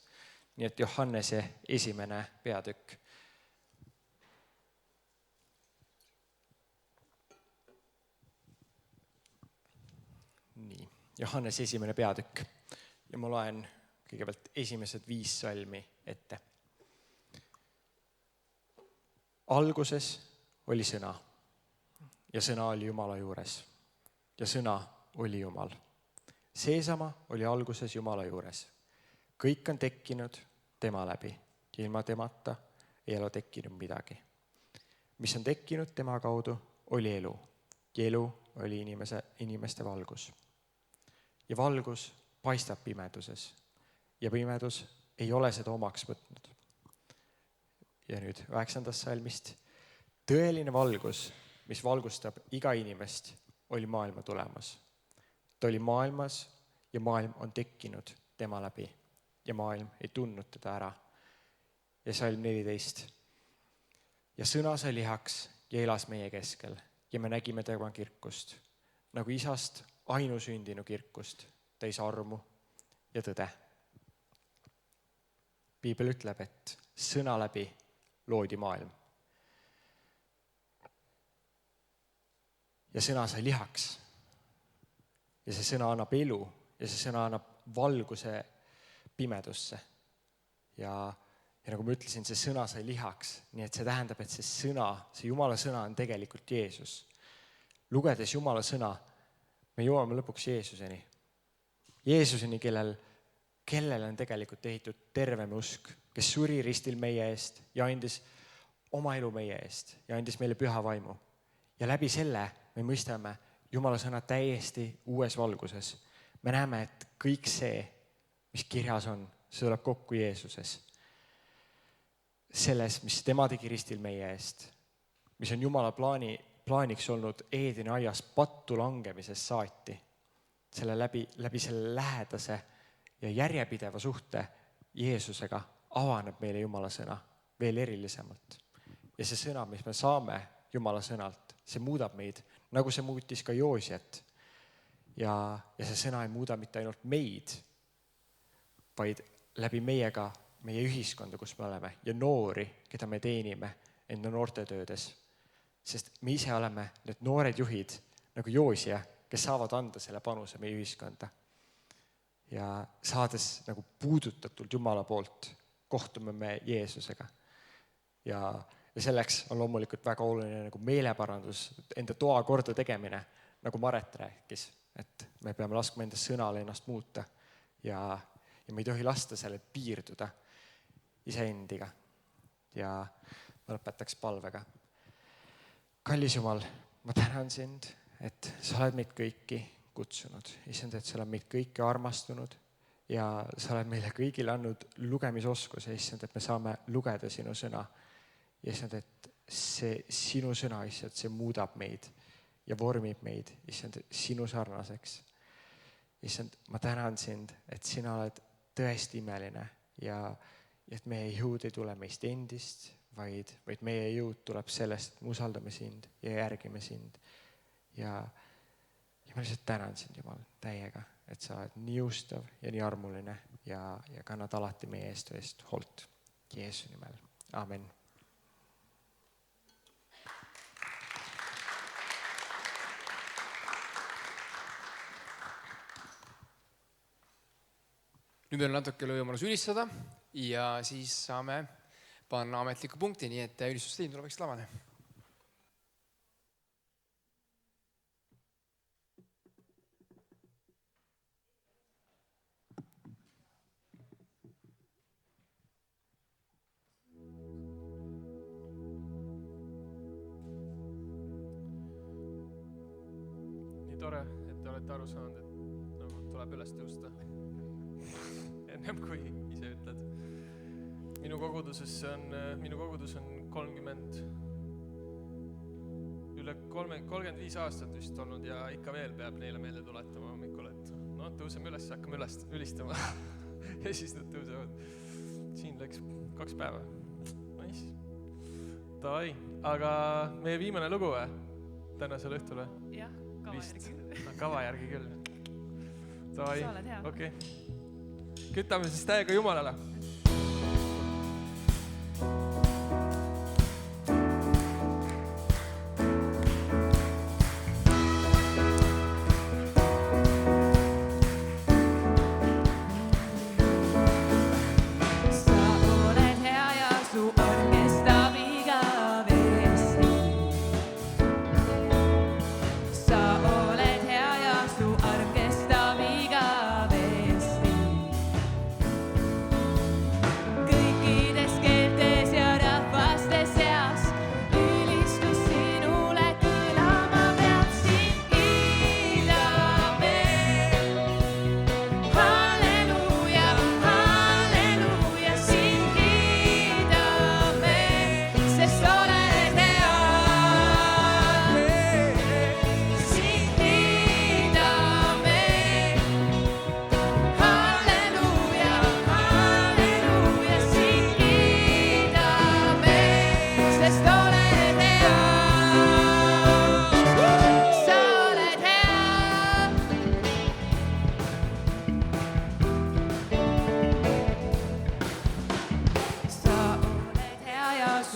Nii et Johannese 1. peatükk. Nii, Johannese 1. peatükk. Ja ma loen kõigepealt esimesed 5 salmi ette. Alguses oli sõna. Ja sõna oli Jumala juures. Ja sõna oli Jumal. Seesama oli alguses Jumala juures. Kõik on tekkinud tema läbi. Ja ilma temata ei ole tekkinud midagi. Mis on tekkinud tema kaudu, oli elu. Ja elu oli inimeste valgus. Ja valgus paistab pimeduses. Ja pimedus ei ole seda omaks võtnud. Ja nüüd 9. salmist. Tõeline valgus, mis valgustab iga inimest, oli maailma tulemas. Ta oli maailmas ja maailm on tekkinud tema läbi ja maailm ei tundnud teda ära. Ja salm 14. ja sõna sai lihaks ja elas meie keskel ja me nägime tema kirkust, nagu isast ainusündinu kirkust, täis armu ja tõde. Piibel ütleb, et sõna läbi loodi maailm. Ja sõna sai lihaks. Ja see sõna annab elu ja see sõna annab valguse pimedusse. Ja nagu ma ütlesin, see sõna sai lihaks, nii et see tähendab, et see sõna, see Jumala sõna on tegelikult Jeesus. Lugedes Jumala sõna, me jõuame lõpuks Jeesuseni. Jeesuseni, kellel on tegelikult ehitud terve usk, kes suri ristil meie eest ja andis oma elu meie eest ja andis meile püha vaimu. Ja läbi selle me mõistame Jumala sõna täiesti uues valguses. Me näeme, et kõik see, mis kirjas on, see tuleb kokku Jeesuses. Selles, mis tema tegi ristil meie eest, mis on Jumala plaaniks olnud Eedeni aias pattu langemisest saati. Selle läbi selle lähedase ja järjepideva suhte Jeesusega avaneb meile Jumala sõna veel erilisemalt. Ja see sõna, mis me saame Jumala sõnalt, see muudab meid, nagu see muutis ka Joosiat. Ja see sõna ei muuda mitte ainult meid, vaid läbi meiega meie ühiskonda, kus me oleme, ja noori, keda me teenime enda noortetöödes. Sest me ise oleme need noored juhid, nagu Joosia, kes saavad anda selle panuse meie ühiskonda. Ja saades nagu puudutatult Jumala poolt, kohtume me Jeesusega. Ja selleks on loomulikult väga oluline nagu meeleparandus, enda toa korda tegemine, nagu Maret rääkis, et me peame laskma enda sõnale ennast muuta ja me ei tohi lasta selle piirduda iseendiga. Ja ma lõpetaks palvega. Kallis Jumal, ma tänan sind, et sa oled meid kõiki kutsunud. Issand, et sa oled meid kõiki armastunud ja sa oled meile kõigile andnud lugemisoskuse, issand, et me saame lugeda sinu sõna. Ja issand, et see sinu sõna, issand, see muudab meid ja vormib meid, issand, sinu sarnaseks. Issand, ma tänan sind, et sina oled tõesti imeline ja et meie jõud ei tule meist endist, vaid meie jõud tuleb sellest, et me usaldame sind ja järgime sind. Ja ma lihtsalt tänan sind, Jumal, täiega, et sa oled nii ustav ja nii armuline ja kannad alati meie eest hoolt. Jeesu nimel. Amen. Nüüd on natuke võimalus ülistada ja siis saame panna ametliku punkti, nii et ülistustein tuleks lavale. Nii tore, et te olete aru saanud, et nagu tuleb üles tõusta. Ennem kui ise ütled. Minu kogudus on 35 aastat vist olnud ja ikka veel peab neile meelde tuletama hommikul, et no tõuseme üles, hakkame ülistama ja siis nad tõusevad. Siin läks 2 päeva. Nice. Tavai, aga meie viimane lugu tänasel õhtul? Jah, kava järgi. Kava järgi küll. Tavai, sa oled hea. okei. Kütame siis täiega Jumalale. Sa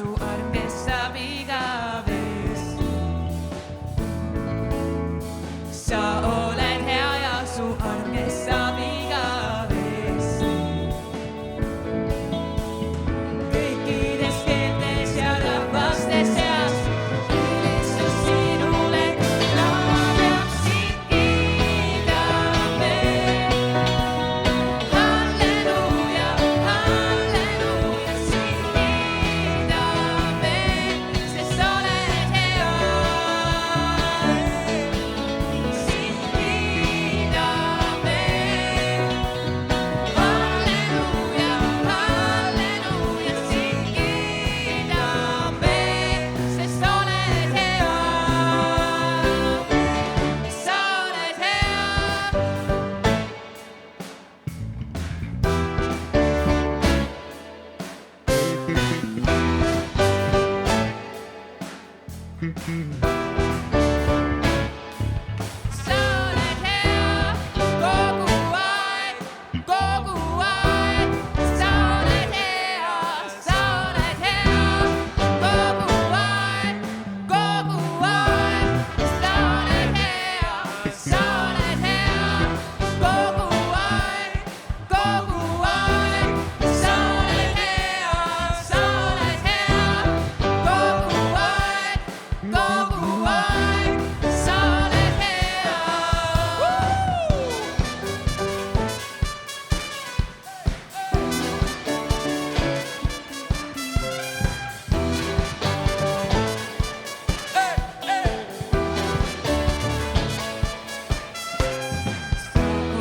su arm kestab igavesti. Sa oled hea ja su arm kestab igavesti. Kõikides keeltes ja rahvaste seas ülistus sinule, laulab sind kiidame. Halleluuja, halleluuja, sind kiidame, sest oled hea. Sind kiidame. Halleluuja, halleluuja, sind kiidame, sest oled hea. Sa oled hea. Sa oled hea kogu aeg, kogu aeg. Sa oled hea, sa oled hea kogu aeg, kogu aeg. Sa oled hea, sa oled hea kogu aeg, kogu aeg. Sa oled hea, sa oled hea kogu aeg, kogu aeg. Sa oled hea.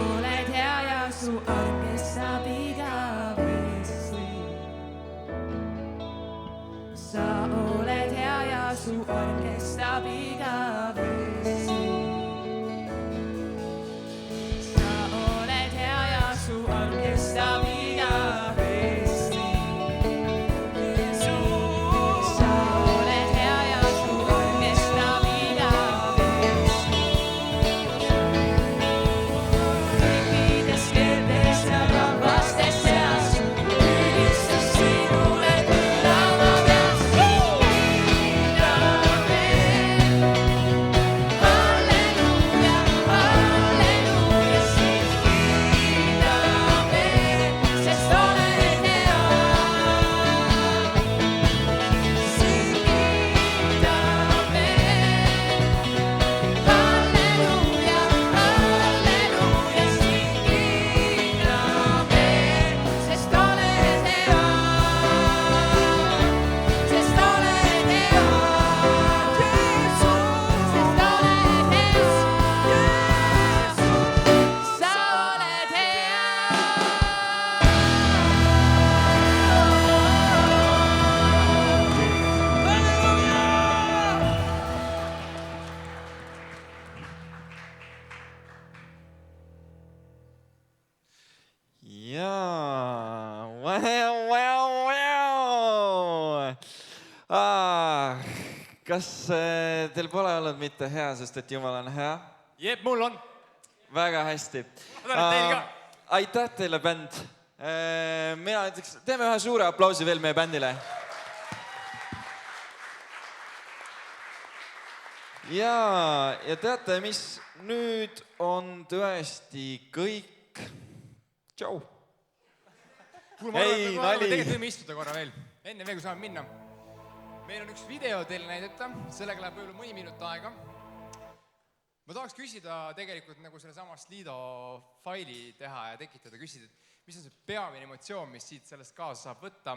Oled hea ja su arm kestab igavesti. Sa oled hea ja su arm kestab igavesti. Sa oled hea ja su arm kestab igavesti. Sa oled hea ja su arm kestab igavesti. Kõikides keeltes ja rahvaste seas ülistus sinule, laulab ja sind kiidame. Halleluuja, halleluuja, sind kiidame, sest oled hea. Sind kiidame. Halleluuja, halleluuja, sind kiidame, sest oled hea. Sest oled hea, Jeesus, sest oled hea. Sa oled hea. Jaa, kas teil pole olnud mitte hea, sest et Jumal on hea? Jep, mul on. Väga hästi. Ma tänan teil ka. Aitäh teile, bänd. Mina ütleks, teeme ühe suure aplausi veel meie bändile. Ja teate, mis nüüd on tõesti kõik. Tšau. Kuule, ma arvan, Ei, et me nali. tegelikult võime istuda korra veel. Enne veel, kui saame minna. Meil on üks video teile näidata, sellega läheb võib-olla mõni minut aega. Ma tahaks küsida tegelikult nagu sellesama Slido faili teha ja tekitada, küsida, et mis on see peamine emotsioon, mis siit sellest kaasa saab võtta.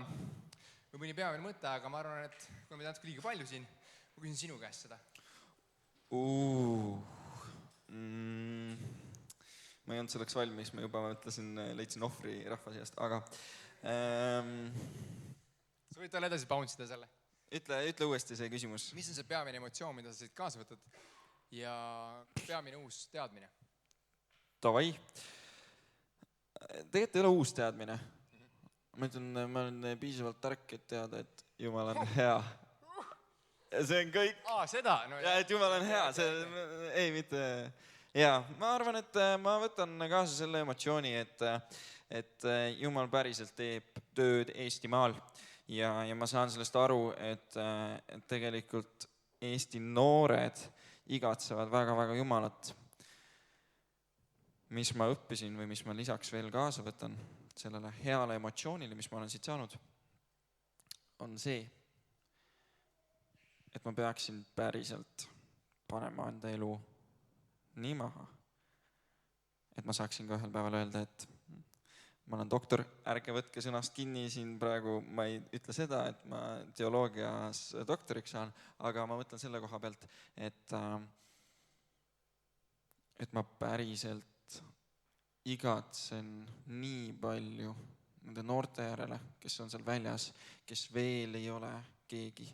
Või mõni peamine mõte, aga ma arvan, et kui me natuke liiga palju siin, ma küsin sinu käest seda. Ma ei olnud selleks valmis, ma juba mõtlesin, leidsin ohvri rahva seast, aga Sa võid talle edasi bouncida selle. Ütle uuesti see küsimus. Mis on see peamine emotsioon, mida sa siit kaasa võtad? Ja peamine uus teadmine? Davai. Tegelikult ei ole uus teadmine. Ma ütlen, ma olen piisavalt tark, et teada, et Jumal on hea. Ja see on kõik. Seda? Ja, et Jumal on hea. Ei, mitte... Ja, ma arvan, et ma võtan kaasa selle emotsiooni, et Jumal päriselt teeb tööd Eestimaal. ja ma saan sellest aru, et tegelikult Eesti noored igatsevad väga-väga Jumalat. Mis ma õppisin või mis ma lisaks veel kaasa võtan sellele heale emotsioonile, mis ma olen siit saanud, on see, et ma peaksin päriselt panema enda elu nii maha, et ma saaksin ka ühel päeval öelda, et ma olen doktor, ärge võtke sõnast kinni siin praegu, ma ei ütle seda, et ma teoloogias doktoriks saan, aga ma mõtlen selle koha pealt, et ma päriselt igatsen nii palju nende noorte järele, kes on seal väljas, kes veel ei ole keegi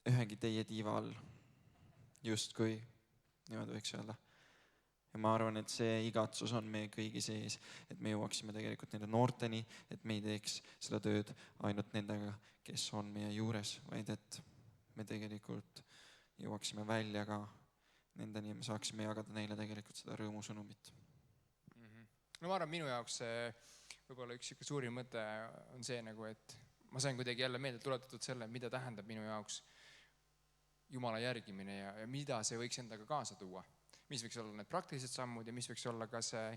ühegi teie tiiva all, justkui niimoodi võiks öelda. Ja ma arvan, et see igatsus on meie kõigi sees, et me jõuaksime tegelikult nende noorteni, et me ei teeks seda tööd ainult nendega, kes on meie juures, vaid et me tegelikult jõuaksime välja ka nendeni ja me saaksime jagada neile tegelikult seda rõõmusõnumit. No ma arvan, minu jaoks võib-olla üks suurim mõte on see, et ma sain kuidagi jälle meelde tuletatud selle, mida tähendab minu jaoks Jumala järgimine ja mida see võiks endaga kaasa tuua. Mis võiks olla need praktilised sammud ja mis võiks olla ka see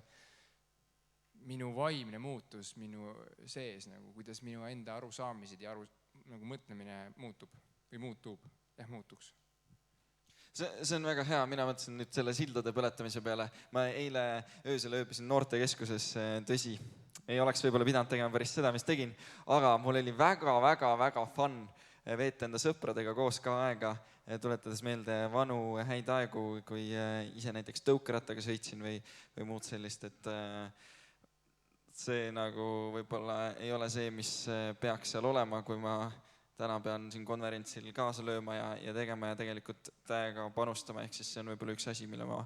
minu vaimne muutus minu sees, kuidas minu enda arusaamised ja mõtlemine muutub või muutuks. See on väga hea, mina mõtlesin nüüd selle sildade põletamise peale. Ma eile öösel ööbisin noortekeskuses, tõsi, ei oleks võib-olla pidanud tegema päris seda, mis tegin, aga mul oli väga fun veeta enda sõpradega koos ka aega, tuletades meelde vanu häid aegu, kui ise näiteks tõukerattaga sõitsin või muud sellist, et see võib-olla ei ole see, mis peaks seal olema, kui ma täna pean siin konverentsil kaasa lööma ja tegema ja tegelikult täiega panustama, ehk siis see on võib-olla üks asi, mille ma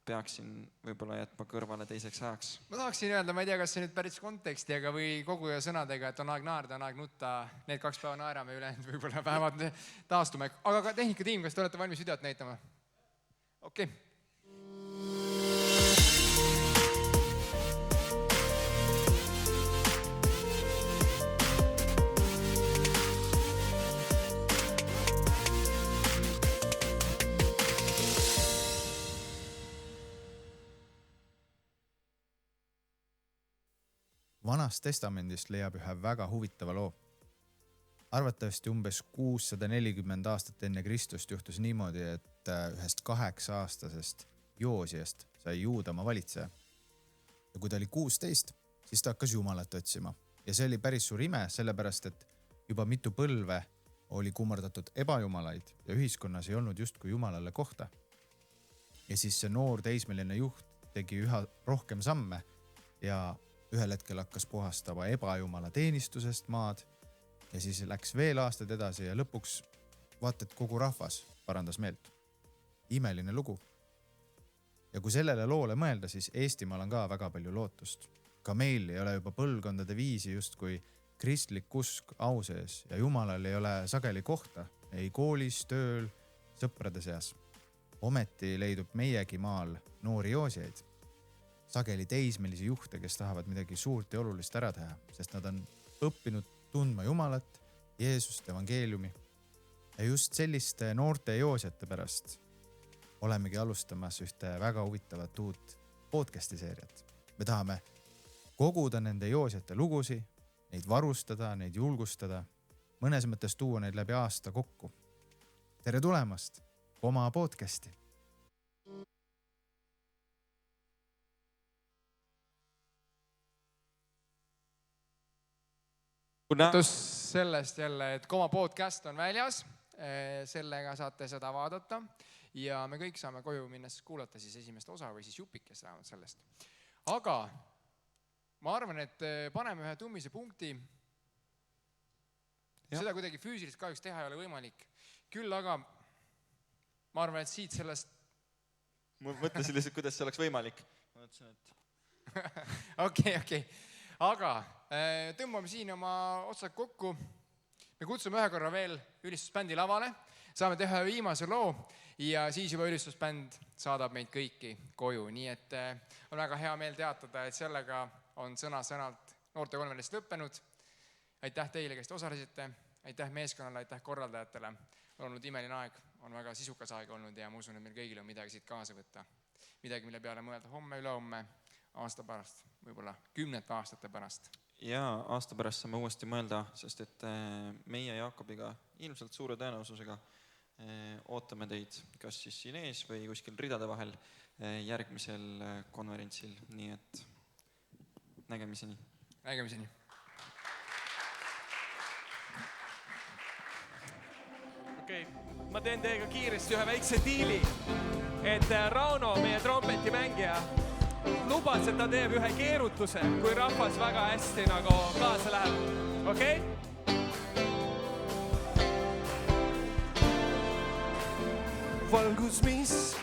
peaksin võib-olla jätma kõrvale teiseks ajaks. Ma tahaksin öelda, ma ei tea, kas see nüüd päris kontekstiga või koguja sõnadega, et on aeg naerda, on aeg nutta, need 2 päeva naerame ülejäänud võib-olla päevad taastume. Aga ka tehnikatiim, kas te olete valmis videot näitama? Okei. Vanast testamendist leiab ühe väga huvitava loo. Arvatavasti umbes 640 aastat enne Kristust juhtus niimoodi, et ühest 8-aastasest Joosiast sai Juudamaa valitseja. Ja kui ta oli 16, siis ta hakkas Jumalat otsima. Ja see oli päris suur ime, sellepärast, et juba mitu põlve oli kummardatud ebajumalaid ja ühiskonnas ei olnud justkui Jumalale kohta. Ja siis see noor teismeline juht tegi üha rohkem samme ja ühel hetkel hakkas puhastama ebajumala teenistusest maad ja siis läks veel aastad edasi ja lõpuks vaata, et kogu rahvas parandas meelt. Imeline lugu. Ja kui sellele loole mõelda, siis Eestimaal on ka väga palju lootust. Ka meil ei ole juba põlvkondade viisi justkui kristlik usk au sees ja Jumalal ei ole sageli kohta, ei koolis, tööl, sõprade seas. Ometi leidub meiegi maal noori joosijaid. Sageli teismelisi juhte, kes tahavad midagi suurt ja olulist ära teha, sest nad on õppinud tundma Jumalat, Jeesust, evangeeliumi. Ja just selliste noorte joosjate pärast olemegi alustamas ühte väga huvitavat uut podcasti seeriat. Me tahame koguda nende joosjate lugusi, neid varustada, neid julgustada, mõnes mõttes tuua neid läbi aasta kokku. Tere tulemast oma podcasti! Sellest jälle, et Koma podcast on väljas, sellega saate seda vaadata ja me kõik saame koju minnes kuulata siis esimest osa või siis jupikest vähemalt sellest. Aga ma arvan, et paneme ühe tummise punkti. Seda kuidagi füüsilist kahjuks teha ei ole võimalik. Küll aga ma arvan, et siit sellest... Ma mõtlesin lihtsalt, kuidas see oleks võimalik. Ma mõtlesin, et... Okei. Aga tõmbame siin oma otsad kokku. Me kutsume ühe korra veel ülistusbändi lavale. Saame teha viimase loo ja siis juba ülistusbänd saadab meid kõiki koju. Nii et on väga hea meel teatada, et sellega on sõna-sõnalt noortekonverents lõppenud. aitäh teile, kes te osalesite, aitäh meeskonnale, aitäh korraldajatele. On olnud imeline aeg, on väga sisukas aeg olnud ja ma usun, et meil kõigil on midagi siit kaasa võtta. Midagi, mille peale mõelda homme, ülehomme, aasta pärast, võib-olla 10 aastate pärast. Ja aasta pärast saame uuesti mõelda, sest et meie Jaakobiga ilmselt suure tõenäosusega ootame teid kas siis siin ees või kuskil ridade vahel järgmisel konverentsil. Nii et nägemiseni. Nägemiseni. Okei, ma teen teiega kiiresti ühe väikse diili, et Rauno, meie trompetimängija, lubas, et ta teeb ühe keerutuse, kui rahvas väga hästi nagu kaasa läheb. Okei? Valgus, mis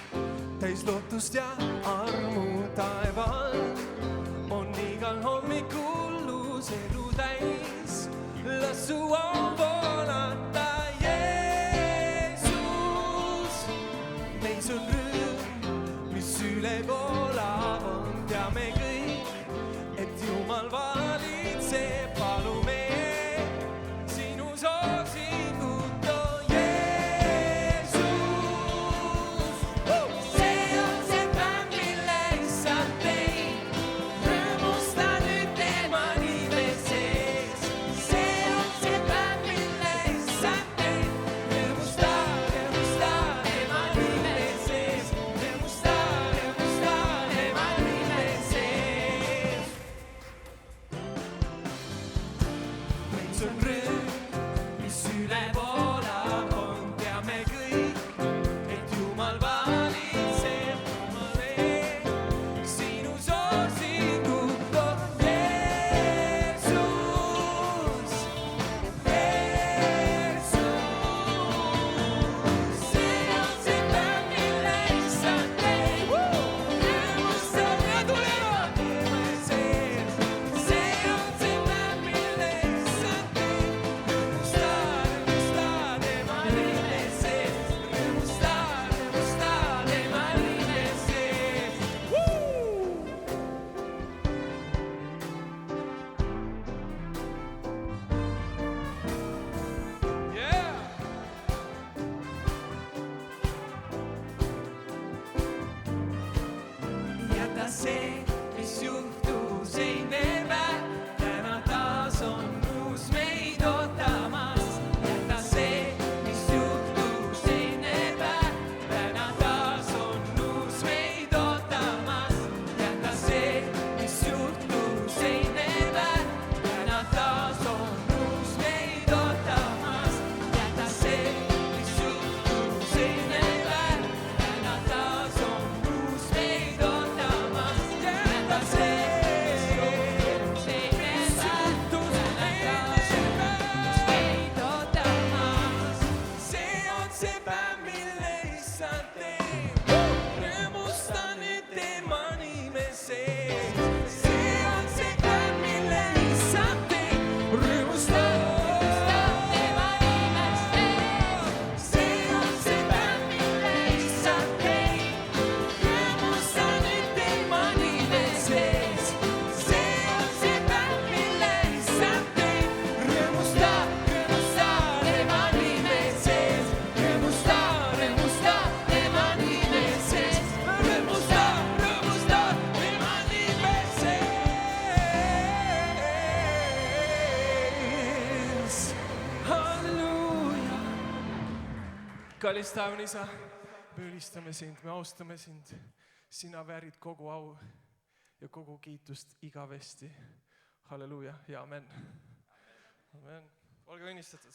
täis lootust ja armu taeval, on igal hommikul uus elu täis. Las su on voolata, Jeesus. Meis on rõõm, mis üle voolab on. Teame kõik, et Jumal valitseb, palume sinu soosingut, oh Jeesus. See on see päev, mille issand teid, rõõmusta nüüd tema nime sees. See on see päev, mille issand teid, rõõmusta tema nime sees. Rõõmusta tema nime sees. Meis on rõõm, mis üle voolab on. Teame kõik, et Jumal valitseb, Jumale sinu soosingut, oh Jeesus. Jeesus. See on see päev, mille issand teid, rõõmusta tuleva nime sees. See on see päev, mille issand teid, rõõmusta tema nime sees. Rõõmusta tema nime sees. Yeah! Jäta see, mis juhtus eile päev, täna taas on uus meid ootamas. Jäta see, mis juhtus eile päev, täna taas on uus meid ootamas. Jäta see, mis juhtus eile päev, täna taas on uus meid ootamas. Jäta see, mis juhtus eile päev, täna taas on uus meid ootamas. Jäta see, mis juhtus eile päev, täna taas on uus meid ootamas. See on see päev, mille issand teeb, rõõmusta nüüd tema nime sees. See on see päev, mille issand teeb, rõõmusta tema nime sees. See on see päev, mille issand teeb, rõõmusta nüüd tema nime sees. See on see päev, mille issand teeb, rõõmusta tema nime sees. Rõõmusta tema nime sees. Rõõmusta tema nime sees. Halleluuja. Kallis taevane isa, me ülistame sind, me austame sind. Sina väärid kogu au ja kogu kiitust igavesti. Halleluuja ja amen. Amen. Olge õnnistatud.